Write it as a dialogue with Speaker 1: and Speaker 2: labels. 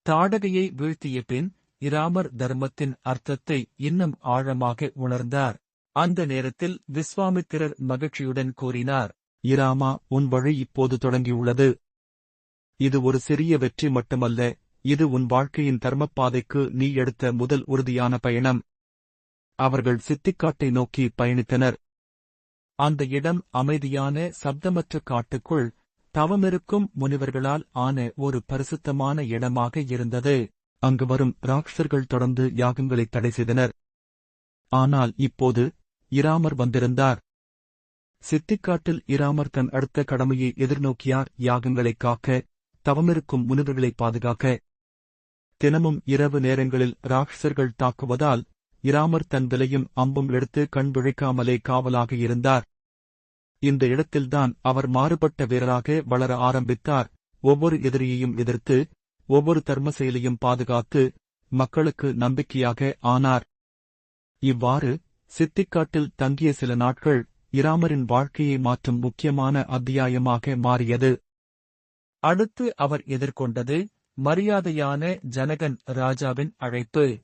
Speaker 1: தாடகையை வீழ்த்திய பின் இராமர் தர்மத்தின் அர்த்தத்தை இன்னும் ஆழமாக உணர்ந்தார். அந்த நேரத்தில் விஸ்வாமித்திரர் மகிழ்ச்சியுடன் கூறினார், இராமா, உன் வழி இப்போது தொடங்கியுள்ளது. இது ஒரு சிறிய வெற்றி மட்டுமல்ல, இது உன் வாழ்க்கையின் தர்மப்பாதைக்கு நீ எடுத்த முதல் உறுதியான பயணம். அவர்கள் சித்திக்காட்டை நோக்கி பயணித்தனர். அந்த இடம் அமைதியான சப்தமற்ற காட்டுக்குள் தவமிருக்கும் முனிவர்களால் ஆன ஒரு பரிசுத்தமான இடமாக இருந்தது. அங்கு வரும் ராட்சர்கள் தொடர்ந்து யாகங்களை தடை செய்தனர். ஆனால் இப்போது இராமர் வந்திருந்தார். சித்திக்காட்டில் இராமர் தன் அடுத்த கடமையை எதிர்நோக்கியார். யாகங்களைக் காக்க, தவமிருக்கும் முனிவர்களை பாதுகாக்க. தினமும் இரவு நேரங்களில் ராட்சர்கள் தாக்குவதால் இராமர் தன் விலையும் அம்பும் எடுத்து கண் விழிக்காமலே காவலாக இருந்தார். இந்த இடத்தில்தான் அவர் மாறுபட்ட வீரராக வளர ஆரம்பித்தார். ஒவ்வொரு எதிரியையும் எதிர்த்து, ஒவ்வொரு தர்ம செயலையும் பாதுகாத்து, மக்களுக்கு நம்பிக்கையாக ஆனார். இவ்வாறு சித்திக்காட்டில் தங்கிய சில நாட்கள் இராமரின் வாழ்க்கையை மாற்றும் முக்கியமான அத்தியாயமாக மாறியது. அடுத்து அவர் எதிர்கொண்டது மரியாதையான ஜனகன் ராஜாவின் அழைப்பு.